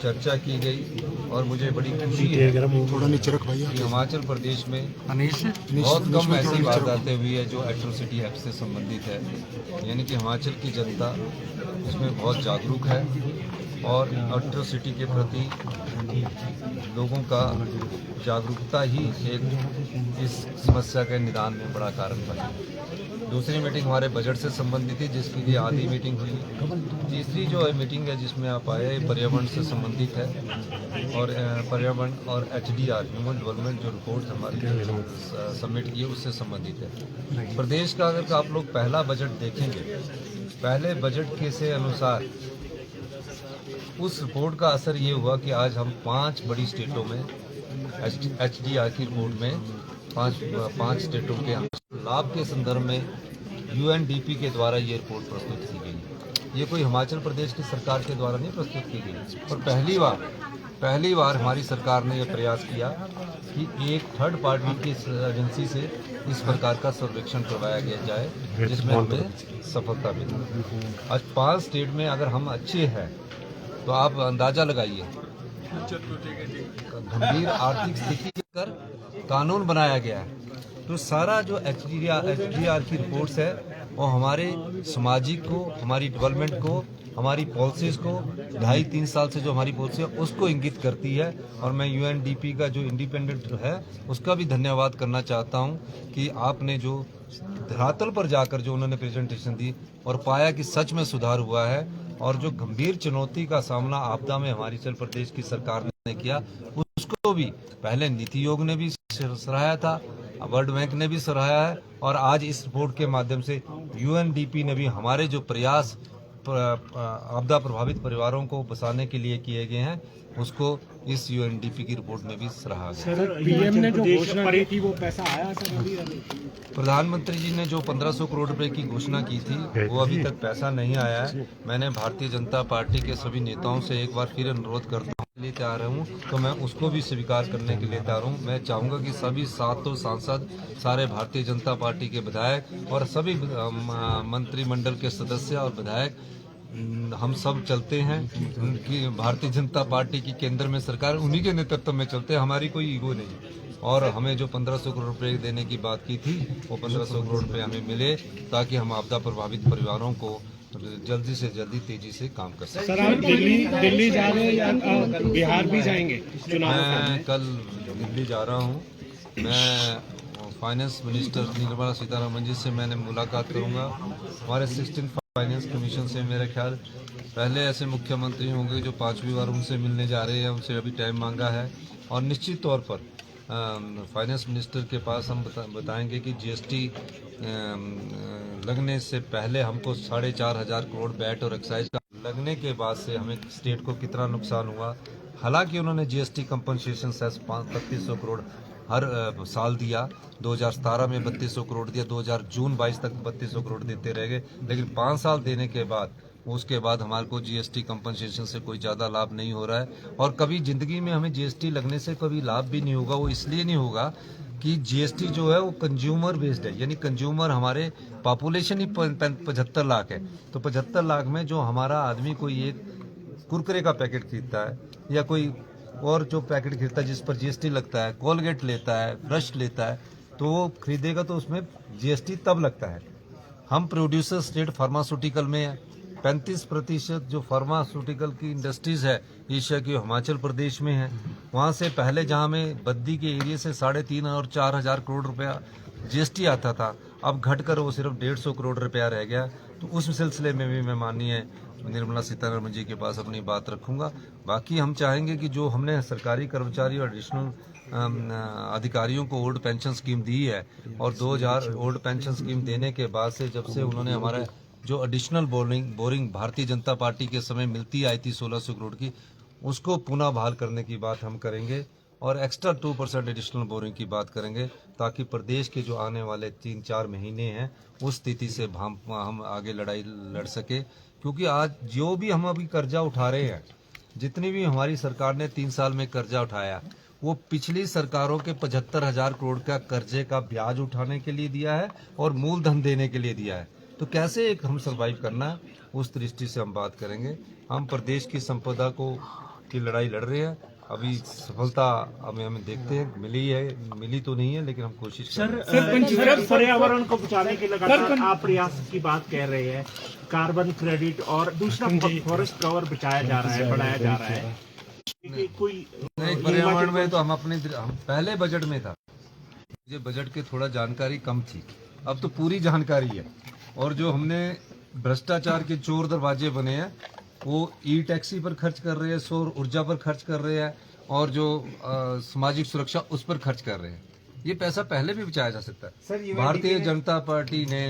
चर्चा की गई और मुझे बड़ी खुशी है कि हिमाचल प्रदेश में बहुत कम ऐसी वारदातें हुई है जो एट्रोसिटी एक्ट से संबंधित है। यानी कि हिमाचल की जनता इसमें बहुत जागरूक है और एट्रोसिटी के प्रति लोगों का जागरूकता ही एक इस समस्या के निदान में बड़ा कारण बना। दूसरी मीटिंग हमारे बजट से संबंधित थी, जिसकी लिए आधी मीटिंग हुई। तीसरी जो मीटिंग है जिसमें आप आए, पर्यावरण से संबंधित है और पर्यावरण और HDR ह्यूमन डेवलपमेंट जो रिपोर्ट हमारी सबमिट की है उससे संबंधित है। प्रदेश का अगर आप लोग पहला बजट देखेंगे, पहले बजट के से अनुसार उस रिपोर्ट का असर ये हुआ कि आज हम 5 बड़ी स्टेटों में HDR की रिपोर्ट में पांच स्टेटों के लाभ के संदर्भ में UNDP के द्वारा ये रिपोर्ट प्रस्तुत की गई। ये कोई हिमाचल प्रदेश की सरकार के द्वारा नहीं प्रस्तुत की गई और पहली बार हमारी सरकार ने यह प्रयास किया कि एक थर्ड पार्टी की एजेंसी से इस प्रकार का सर्वेक्षण करवाया गया जाए, जिसमें हमें सफलता मिली। आज 5 स्टेट में अगर हम अच्छे हैं तो आप अंदाजा लगाइए, गंभीर आर्थिक स्थिति कर कानून बनाया गया है। तो सारा जो HDR की रिपोर्ट्स है वो हमारे सामाजिक को, हमारी डेवलपमेंट को, हमारी पॉलिसीज़ को 2.5-3 साल से जो हमारी पॉलिसी है उसको इंगित करती है। और मैं UNDP का जो इंडिपेंडेंट है उसका भी धन्यवाद करना चाहता हूं कि आपने जो धरातल पर जाकर जो उन्होंने प्रेजेंटेशन दी और पाया कि सच में सुधार हुआ है और जो गंभीर चुनौती का सामना आपदा में हिमाचल प्रदेश की सरकार ने किया उसको भी पहले नीति आयोग ने भी सराहाया था, वर्ल्ड बैंक ने भी सराहाया है और आज इस रिपोर्ट के माध्यम से UNDP ने भी हमारे जो प्रयास आपदा प्रभावित परिवारों को बचाने के लिए किए गए हैं उसको इस UNDP की रिपोर्ट में भी सराहा गया। सर, पीएम ने जो घोषणा की थी वो पैसा आया सर अभी? प्रधानमंत्री जी ने जो 1500 करोड़ रुपए की घोषणा की थी वो अभी तक पैसा नहीं आया है। मैंने भारतीय जनता पार्टी के सभी नेताओं से एक बार फिर अनुरोध करता हूँ लिए तैयार हूँ, तो मैं उसको भी स्वीकार करने के लिए तैयार हूँ। मैं चाहूँगा कि सभी 7 सांसद, सारे भारतीय जनता पार्टी के विधायक और सभी मंत्रिमंडल के सदस्य और विधायक हम सब चलते हैं कि भारतीय जनता पार्टी की केंद्र में सरकार उन्हीं के नेतृत्व में चलते हैं, हमारी कोई ईगो नहीं। और हमें जो 1500 करोड़ रुपए देने की बात की थी वो 1500 करोड़ रुपए हमें मिले ताकि हम आपदा प्रभावित परिवारों को जल्दी से जल्दी तेजी से काम कर सकें। सर, आप दिल्ली जा रहे हैं या बिहार भी जाएंगे? मैं कल दिल्ली जा रहा हूँ। मैं फाइनेंस मिनिस्टर निर्मला सीतारमण जी से मैंने मुलाकात करूँगा। हमारे 16 फाइनेंस कमीशन से मेरा ख्याल पहले ऐसे मुख्यमंत्री होंगे जो 5वीं बार उनसे मिलने जा रहे हैं, उनसे अभी टाइम मांगा है और निश्चित तौर पर फाइनेंस मिनिस्टर के पास हम बताएंगे कि GST लगने से पहले हमको 4,500 करोड़ वैट और एक्साइज का लगने के बाद से हमें स्टेट को कितना नुकसान हुआ। हालांकि उन्होंने GST कंपनसेशन सेस 3200 करोड़ हर साल दिया, 2017 में 3200 करोड़ दिया, जून 22 तक 3200 करोड़ देते रह गए, लेकिन 5 साल देने के बाद उसके बाद हमारे को GST कंपनसेशन से कोई ज़्यादा लाभ नहीं हो रहा है। और कभी ज़िंदगी में हमें GST लगने से कभी लाभ भी नहीं होगा। वो इसलिए नहीं होगा कि GST जो है वो कंज्यूमर बेस्ड है, यानी कंज्यूमर हमारे पॉपुलेशन ही 75 लाख है। तो 75 लाख में जो हमारा आदमी कोई एक कुरकुरे का पैकेट खरीदता है या कोई और जो पैकेट खरीदता है जिस पर GST लगता है, कोलगेट लेता है, ब्रश लेता है, तो वो खरीदेगा तो उसमें GST तब लगता है। हम प्रोड्यूसर स्टेट फार्मास्यूटिकल में है, 35% जो फार्मास्यूटिकल की इंडस्ट्रीज है एशिया की हिमाचल प्रदेश में है। वहाँ से पहले जहाँ में बद्दी के एरिया से 3,500 और 4,000 करोड़ रुपया GST आता था, अब घटकर वो सिर्फ 150 करोड़ रुपया रह गया। तो उस सिलसिले में भी मैं माननीय निर्मला सीतारमण जी के पास अपनी बात रखूंगा। बाकी हम चाहेंगे कि जो हमने सरकारी कर्मचारी और एडिशनल अधिकारियों को ओल्ड पेंशन स्कीम दी है और 2000 ओल्ड पेंशन स्कीम देने के बाद से जब से उन्होंने हमारा जो additional boring Bharatiya Janata party के समय मिलती आई थी 1600 करोड़ की, उसको पुनः बहाल करने की बात हम करेंगे और एक्स्ट्रा 2% एडिशनल बोरिंग की बात करेंगे ताकि प्रदेश के जो आने वाले 3-4 महीने हैं उस स्थिति से हम आगे लड़ाई लड़ सके। क्योंकि आज जो भी हम अभी कर्जा उठा रहे हैं, जितनी भी हमारी सरकार ने 3 साल में कर्जा उठाया, वो पिछली सरकारों के 75,000 करोड़ का कर्जे का ब्याज उठाने के लिए दिया है और मूलधन देने के लिए दिया है। तो कैसे एक हम सर्वाइव करना है। उस दृष्टि से हम बात करेंगे। हम प्रदेश की संपदा की लड़ाई लड़ रहे हैं। अभी सफलता हमें देखते हैं, मिली तो नहीं है, लेकिन हम कोशिश कर रहे हैं। सर पर्यावरण को बचाने के लगातार आप प्रयास की बात कह रहे हैं, कार्बन क्रेडिट और दूसरा फॉरेस्ट कवर बचाया जा रहा है, बढ़ाया जा रहा है। कोई नहीं, पर्यावरण में तो हम पहले बजट में था, मुझे बजट की थोड़ा जानकारी कम थी, अब तो पूरी जानकारी है। और जो हमने भ्रष्टाचार के चोर दरवाजे बने हैं, वो ई टैक्सी पर खर्च कर रहे हैं, सौर ऊर्जा पर खर्च कर रहे हैं, और जो सामाजिक सुरक्षा उस पर खर्च कर रहे हैं। ये पैसा पहले भी बचाया जा सकता है। भारतीय जनता पार्टी ने